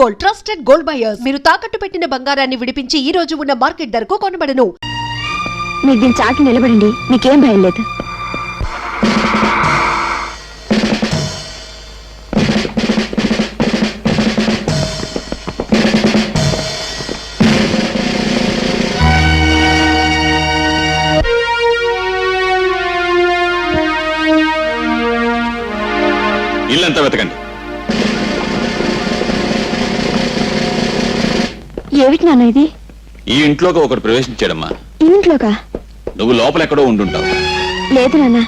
Gold, trusted gold buyers. మీరు తాకట్టు పెట్టిన బంగారాన్ని విడిపించి ఈ రోజు ఉన్న మార్కెట్ ధరకు కొనబడను. మీరు దీని చాటు నిలబడండి, మీకేం భయం లేదు. ఇల్లంతా వెతకండి. ఏమిటి నాన్న ఇది? ఈ ఇంట్లోకి ఒకటి ప్రవేశించాడమ్మా. ఇంట్లోకా? నువ్వు లోపల ఎక్కడో ఉండుంటావు. లేదు నాన్న,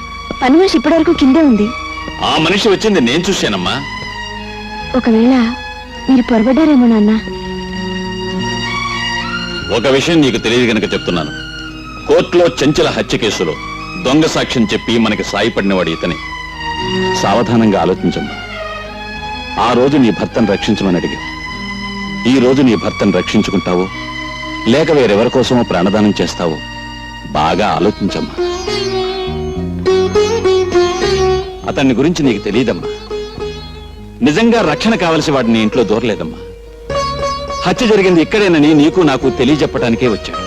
పని మనిషి ఇప్పటి వరకు కిందే ఉంది. ఆ మనిషి వచ్చింది నేను చూశానమ్మా. ఒకవేళ మీరు పొరబడ్డారేమో నాన్న. ఒక విషయం నీకు తెలియదు గనక చెప్తున్నాను. కోర్టులో చెంచల హత్య కేసులో దొంగ సాక్ష్యం చెప్పి మనకి సాయపడినవాడు ఇతనే. సావధానంగా ఆలోచించమ్మా. ఆ రోజు నీ భర్తను రక్షించమని అడిగావు. ఈ రోజు నీ భర్తను రక్షించుకుంటావో లేక వేరెవరి కోసమో ప్రాణదానం చేస్తావో బాగా ఆలోచించమ్మా. అతన్ని గురించి నీకు తెలియదమ్మా. నిజంగా రక్షణ కావలసి వాడు నీ ఇంట్లో దూరలేదమ్మా. హత్య జరిగింది ఇక్కడేనని నీకు నాకు తెలియజెప్పటానికే వచ్చాడు.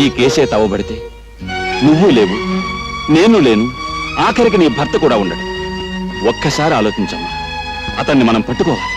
ఈ కేసే తవ్వబడితే నువ్వు లేవు, నేను లేను, ఆఖరికి నీ భర్త కూడా ఉండడు. ఒక్కసారి ఆలోచించమ్మా. అతన్ని మనం పట్టుకోవాలి.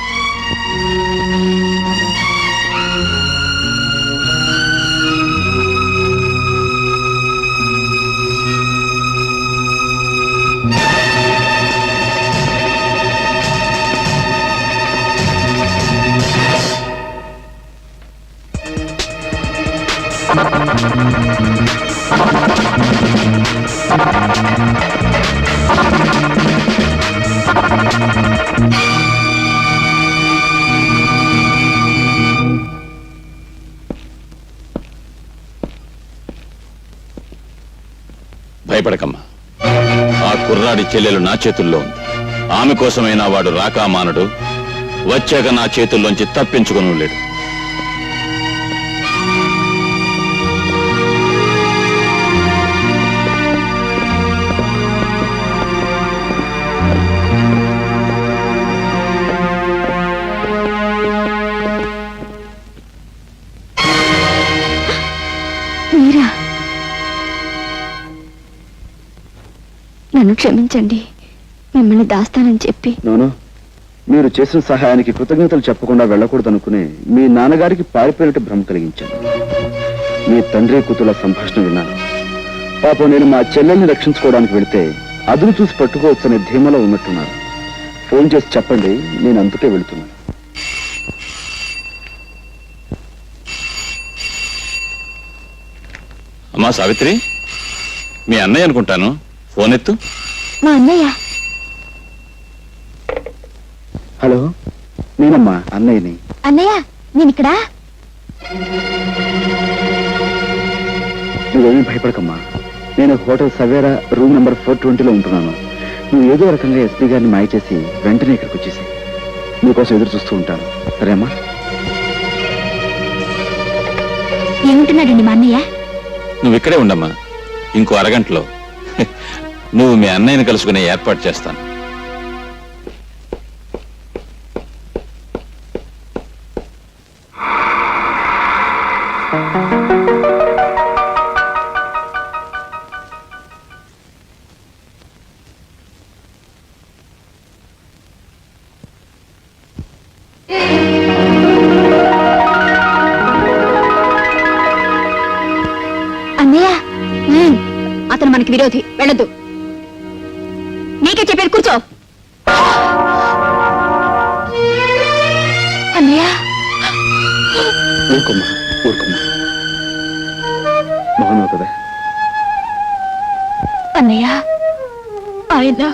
భయపడకమ్మా. ఆ కుర్రాడి చెల్లెలు నా చేతుల్లో ఉంది. ఆమె కోసమైనా వాడు రాకా మానడు. వచ్చాక నా చేతుల్లోంచి తప్పించుకుని లేడు. నన్ను క్షమించండి, మిమ్మల్ని దాస్తానని చెప్పి. నోను, మీరు చేసిన సహాయానికి కృతజ్ఞతలు చెప్పకుండా వెళ్ళకూడదనుకునే మీ నాన్నగారికి పారిపోయినట్టు భ్రమ కలిగించాను. మీ తండ్రి కూతుల సంభాషణ విన్నాను. పాపం నేను మా చెల్లెల్ని రక్షించుకోవడానికి వెళితే అదును చూసి పట్టుకోవచ్చనే ధీమలో ఉన్నట్టున్నారు. ఫోన్ చేసి చెప్పండి, నేను అందుకే వెళుతున్నాను. అమ్మా సావిత్రి, మీ అన్నయ్య అనుకుంటాను. ఫోన్ ఎత్తు. మా అన్నయ్య. హలో, నేనమ్మా అన్నయ్యని. అన్నయ్య, నేను ఇక్కడ. నువ్వేమీ భయపడకమ్మా. నేను హోటల్ సవేరా రూమ్ నెంబర్ 420లో ఉంటున్నాను. నువ్వు ఏదో రకంగా ఎస్పీ గారిని మాయ చేసి వెంటనే ఇక్కడికి వచ్చేసి నీకోసం ఎదురు చూస్తూ ఉంటాను. సరేమ్మా? ఏముంటున్నాడండి మా అన్నయ్య? నువ్వు ఇక్కడే ఉండమ్మా. ఇంకో అరగంటలో నువ్వు మీ అన్నయ్యని కలుసుకునే ఏర్పాటు చేస్తాను. అన్నయ్య, అతను మనకి విరోధి, వెళ్ళదు. నీకే చెప్పారు, కూర్చో. అన్నయ్య, ఊరుకోమ్మా, ఊరుకోమ్మా. మౌనం కదా. అన్నయ్య, ఆయన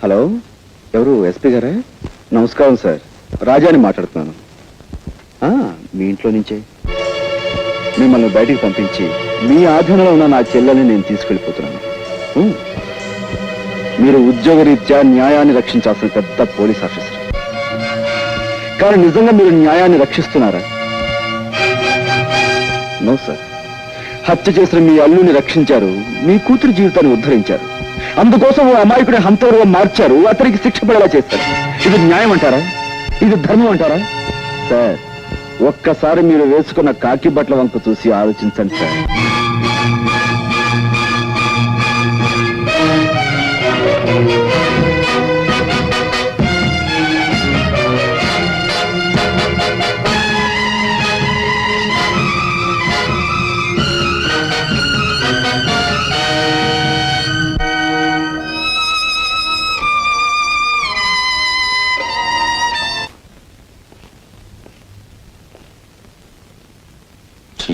హలో, ఎవరు? ఎస్పీ గారా? నమస్కారం సార్, రాజాని మాట్లాడుతున్నాను. మీ ఇంట్లో నుంచే. మిమ్మల్ని బయటికి పంపించి మీ ఆధీనంలో ఉన్న నా చెల్లెల్ని నేను తీసుకెళ్ళిపోతున్నాను. మీరు ఉద్యోగరీత్యా న్యాయాన్ని రక్షించాల్సిన పెద్ద పోలీస్ ఆఫీసర్. కానీ నిజంగా మీరు న్యాయాన్ని రక్షిస్తున్నారా? No sir. హత్య చేసిన మీ అల్లుని రక్షించారు, మీ కూతురు జీవితాన్ని ఉద్ధరించారు. అందుకోసం ఓ అమాయకుడి హంతకుడుగా మార్చారు, అతనికి శిక్ష పడేలా చేస్తారు. ఇది న్యాయం అంటారా? ఇది ధర్మం అంటారా? సార్, ఒక్కసారి మీరు వేసుకున్న కాకి బట్టల వంక చూసి ఆలోచించండి సార్.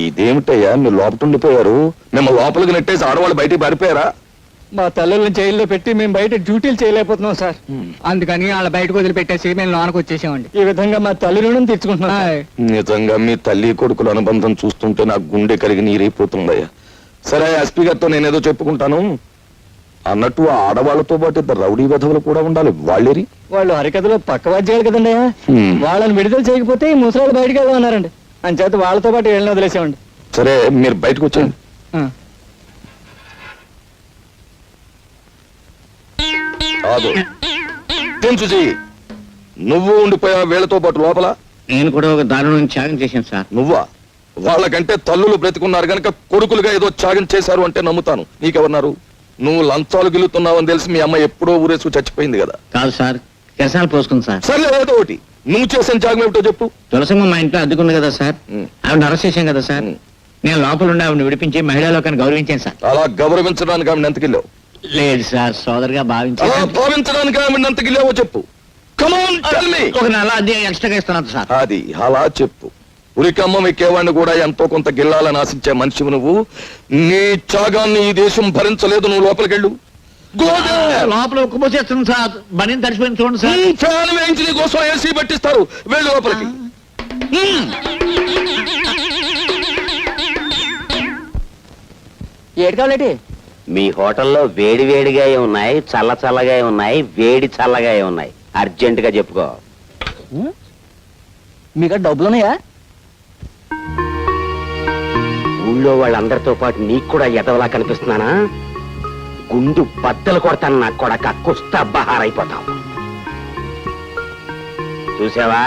ఇదేమిటయ్యా మీరు లోపల ఉండిపోయారు? మేము లోపలికి నెట్టేసి ఆడవాళ్ళు బయటికి పారిపోయారా? మా తల్లుల్ని జైల్లో పెట్టి మేము బయట డ్యూటీలు చేయలేకపోతున్నాం సార్. అందుకని వాళ్ళ బయటకు వదిలిపెట్టేసి మేము లోనకు వచ్చేసామండి. ఈ విధంగా మా తల్లి రుణం తీర్చుకుంటున్నాం. నిజంగా మీ తల్లి కొడుకుల అనుబంధం చూస్తుంటే నాకు గుండె కలిగి నీరైపోతుందయ్యా. సరే, ఎస్పీ గారితో నేనేదో చెప్పుకుంటాను. అన్నట్టు ఆ ఆడవాళ్లతో పాటు ఇద్దరు రౌడీ వెధవులు కూడా ఉండాలి. వాళ్ళేరి వాళ్ళు హరికథలో పక్క వాద్యాలు కదండి. వాళ్ళని విడుదల చేయకపోతే ఈ ముసలాళ్ళు బయటకు వెళ్దామన్నారండి. అంచేత వాళ్ళతో పాటు వెళ్ళిన వదిలేసామండి. సరే, మీరు బయటకు వచ్చేయండి. చూసి నువ్వు ఉండిపోయా వీళ్ళతో పాటు లోపల? నేను కూడా ఒక దారుణం త్యాగం చేశాను సార్. నువ్వా? వాళ్ళకంటే తల్లులు బ్రతికున్నారు గనక కొడుకులుగా ఏదో త్యాగం చేశారు అంటే నమ్ముతాను. నీకెవరున్నారు? నువ్వు లంచాలు గిలుతున్నావని తెలిసి మీ అమ్మ ఎప్పుడో ఊరేసుకు చచ్చిపోయింది కదా. కాదు సార్, కిరసాలు పోసుకుంది సార్. సరే, ఏదో ఒకటి నువ్వు చేసిన త్యాగం ఏమిటో చెప్పు. తులసమ్మ మా ఇంట్లో అద్దుకుంది కదా సార్, ఆవిడ అరెస్ట్ చేశాం కదా సార్. నేను లోపల ఉండి ఆవిడ విడిపించి మహిళా లోకాన్ని గౌరవించాను సార్. అలా గౌరవించడానికి ఆమెను ఎంతకిల్లావు? లేదు సార్, సోదరుగా అలా భావించాను. భావించడానికి ఆమెను ఎంతకిల్లావో చెప్పు. Come on, tell me. ఒక నెల అద్దె ఎక్స్ట్రాగా ఇస్తున్నాను సార్. అది అలా చెప్పు. ఉరికమ్మం ఎక్కేవాడిని కూడా ఎంతో కొంత గిల్లాలని ఆశించే మనిషివి నువ్వు. నీ త్యాగాన్ని ఈ దేశం భరించలేదు. నువ్వు లోపలికెళ్ళు. లోపల ఉక్కుపోసేస్తుంది సార్. బని తడిచిపోయింది చూడండి సార్. ఫ్యాన్ వేయించి నీ కోసం ఏసీ పట్టిస్తారు. వెళ్ళు లోపలికి. ఏడు కావాలంటే మీ హోటల్లో వేడి వేడిగా ఉన్నాయి, చల్ల చల్లగా ఉన్నాయి, వేడి చల్లగా ఉన్నాయి. అర్జెంట్ గా చెప్పుకో. మీకు డబ్బులున్నాయా? ఊళ్ళో వాళ్ళందరితో పాటు నీకు కూడా ఎదవలా కనిపిస్తున్నానా? గుండు బద్దలు కొడతాను నా కొడక. కుస్తా బహారైపోతావు. చూసావా?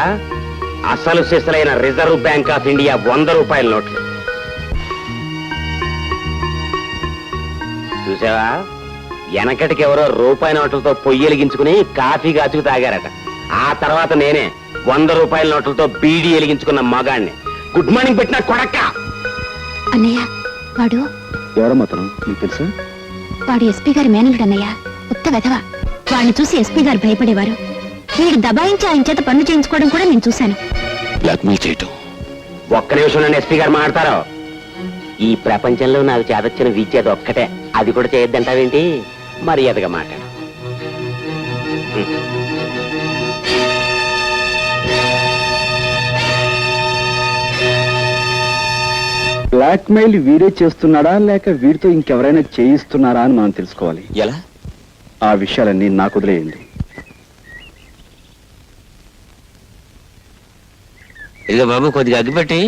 అసలు సిసలైన రిజర్వ్ బ్యాంక్ ఆఫ్ ఇండియా 100 రూపాయల నోట్లు చూసావా? వెనకటికి ఎవరో రూపాయి నోట్లతో పొయ్యి వెలిగించుకుని కాఫీ కాచుకు తాగారట. ఆ తర్వాత నేనే 100 రూపాయల నోట్లతో బీడీ వెలిగించుకున్న మగాణ్ణి. గుడ్ మార్నింగ్ పెట్టిన కొడక్క. అన్నయ్య, వాడు ఎవరమ్మా అతను? నీకు తెలుసా? వాడు ఎస్పీ గారి మేనలుడు అన్నయ్య. ఉత్త వెధవ. వాడిని చూసి ఎస్పీ గారు భయపడేవారు. వీడు దబాయించి ఆయన చేత పనులు చేయించుకోవడం కూడా నేను చూశాను. బ్లాక్మెయిల్ చేయటం. ఒక్క నిమిషం నన్ను ఎస్పీ గారు మాట్లాడతారు. ఈ ప్రపంచంలో నాకు చేదొచ్చిన విద్య అది ఒక్కటే. అది కూడా చేయొద్దంటావేంటి? మర్యాదగా మాట్లాడు. బ్లాక్మెయిల్ వీడే చేస్తున్నాడా లేక వీడితో ఇంకెవరైనా చేయిస్తున్నారా అని మనం తెలుసుకోవాలి. ఎలా? ఆ విషయాలన్నీ నాకు వదిలేయండి. ఇక బాబు కొద్దిగా అగ్గిపెట్టి.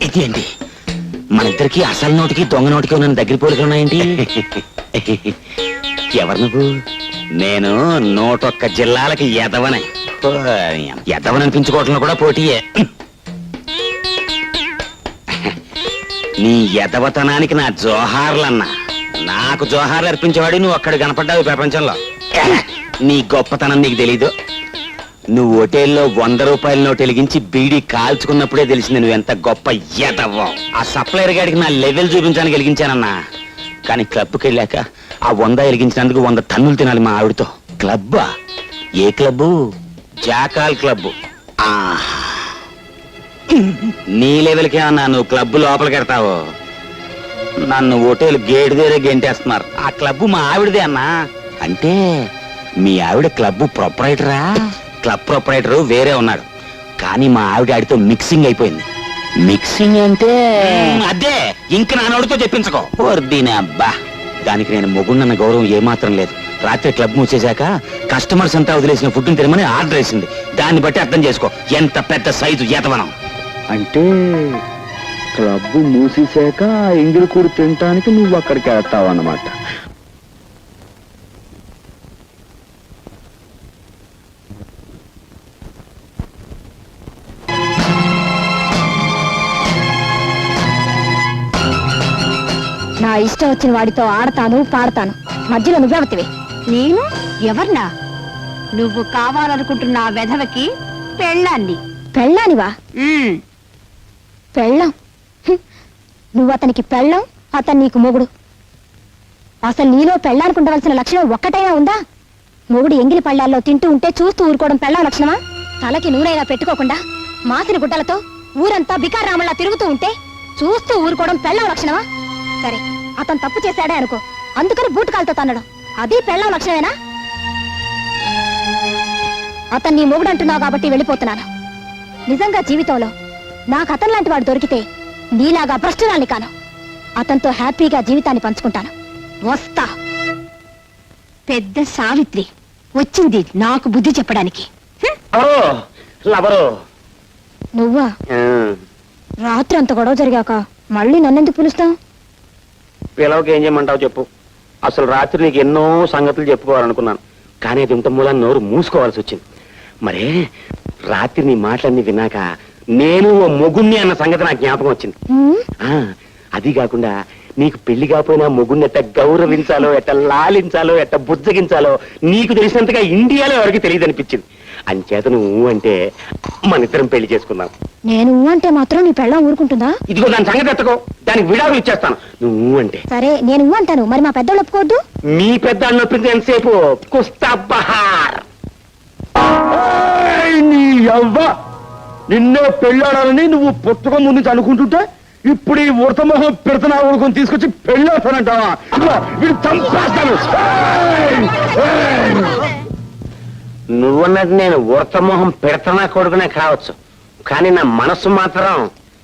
ఇదేంటి? మన ఇద్దరికి అసలు నోటికి దొంగ నోటికి ఉన్న దగ్గర పోలికలు ఉన్నాయేంటి? ఎవరు నువ్వు? నేను 101 జిల్లాలకి ఎదవనే. ఎదవననిపించుకోవటంలో కూడా పోటీయే. నీ ఎదవతనానికి నా జోహార్లన్నా. నాకు జోహార్లు అర్పించేవాడు నువ్వు అక్కడ కనపడ్డావు ప్రపంచంలో. నీ గొప్పతనం నీకు తెలీదు. నువ్వు హోటల్లో 100 రూపాయల నోటు వెలిగించి బీడీ కాల్చుకున్నప్పుడే తెలిసింది నువ్వు ఎంత గొప్ప ఎదవ్వో. ఆ సప్లైర్ గాడికి నా లెవెల్ చూపించడానికి వెలిగించానన్నా. కానీ క్లబ్కి వెళ్ళాక ఆ 100 వెలిగించినందుకు 100 టన్నులు తినాలి మా ఆవిడతో. క్లబ్బా? ఏ క్లబ్బు? Jackal club. నీ లెవెల్కి అన్నా నువ్వు క్లబ్బు లోపలికి వెళ్తావు. నన్ను హోటల్ గేట్ దగ్గర గెంటేస్తున్నారు. ఆ క్లబ్బు మా ఆవిడదే అన్నా. అంటే మీ ఆవిడ క్లబ్ ప్రొపరైటరా? క్లబ్ ప్రొపరైటర్ వేరే ఉన్నాడు, కానీ మా ఆవిడ ఆడితో మిక్సింగ్ అయిపోయింది. మిక్సింగ్ అంటే అదే ఇంక నానోడితో చెప్పించుకో. దీని అబ్బా, దానికి నేను మొగుండన్న గౌరవం ఏమాత్రం లేదు. రాత్రి క్లబ్ మూసేశాక కస్టమర్స్ అంతా వదిలేసిన ఫుడ్ని తినమని ఆర్డర్ వేసింది. దాన్ని బట్టి అర్థం చేసుకో ఎంత పెద్ద సైజు ఏతవనం. అంటే క్లబ్ మూసేశాక ఎంగిలి కూడు తినటానికి నువ్వు అక్కడికి వెళ్తావు అన్నమాట. నా ఇష్టం వచ్చిన వాడితో ఆడతాను పాడతాను, మధ్యలో నువ్వెవతివి? నేను ఎవర్నా? నువ్వు కావాలనుకుంటున్న ఆ వెధవకి పెళ్ళాన్ని. పెళ్ళానివా? పెళ్ళం? నువ్వు అతనికి పెళ్ళం, అతను నీకు మొగుడు. అసలు నీలో పెళ్ళానికి ఉండవలసిన లక్షణం ఒక్కటైనా ఉందా? మొగుడు ఎంగిలి పళ్ళాల్లో తింటూ ఉంటే చూస్తూ ఊరుకోవడం పెళ్ళం లక్షణమా? తలకి నూనెలా పెట్టుకోకుండా మాసిన గుడ్డలతో ఊరంతా బికారామల్లా తిరుగుతూ ఉంటే చూస్తూ ఊరుకోవడం పెళ్ళం లక్షణమా? సరే, అతను తప్పు చేశాడే అనుకో, అందుకని బూటు కాలుతో తన్నడం అది పెళ్ళం లక్షణమేనా? అతను నీ మొగుడు అంటున్నావు కాబట్టి వెళ్ళిపోతున్నాను. నిజంగా జీవితంలో నాకు అతను లాంటి వాడు దొరికితే నీలాగా భ్రష్టురాల్ని కాను. అతనితో హ్యాపీగా జీవితాన్ని పంచుకుంటాను. వస్తా. పెద్ద సావిత్రి వచ్చింది నాకు బుద్ధి చెప్పడానికి. నువ్వా? రాత్రి అంత గొడవ జరిగాక మళ్ళీ నన్నెందుకు పిలుస్తావు? పిలవకి ఏం చేయమంటావు చెప్పు. అసలు రాత్రి నీకు ఎన్నో సంగతులు చెప్పుకోవాలనుకున్నాను, కానీ అది ఇంత మూలాన్ని నోరు మూసుకోవాల్సి వచ్చింది. మరే రాత్రి నీ మాటలన్నీ విన్నాక నేను ఓ మొగుణ్ణి అన్న సంగతి నాకు జ్ఞాపకం వచ్చింది. అది కాకుండా నీకు పెళ్లి కాకపోయినా మొగుణ్ణి ఎట్ట గౌరవించాలో, ఎట్ట లాలించాలో, ఎట్ట బుజ్జగించాలో నీకు తెలిసినంతగా ఇండియాలో ఎవరికి తెలియదు అనిపించింది. అంచేత నువ్వు అంటే మన ఇద్దరం పెళ్లి చేసుకుందాం. నేను అంటే మాత్రం నీ పెళ్ళం ఊరుకుంటుందా? ఇదిగో దాని సంగతి ఎత్తకో, దానికి విడాకులు ఇచ్చేస్తాను నువ్వు అంటే. సరే, నేను అంటాను, మరి మా పెద్దోళ్ళు ఒప్పుకోవద్దు? మీ పెద్ద అన్నొప్పింది ఎంతసేపు కుస్తా బహార్. నీ యవ్వ, నిన్నే పెళ్ళాడాలని నువ్వు పుస్తకం ముందు అనుకుంటుంటే ఇప్పుడు ఈ ఉడతమొహం పెడతనా ఊరుకొని తీసుకొచ్చి పెళ్ళాడతానంటావా? వీడు చంపేస్తాను. నువ్వన్నది నేను ఉడతమోహం పెడతనా కొడుకునే కావచ్చు, కానీ నా మనసు మాత్రం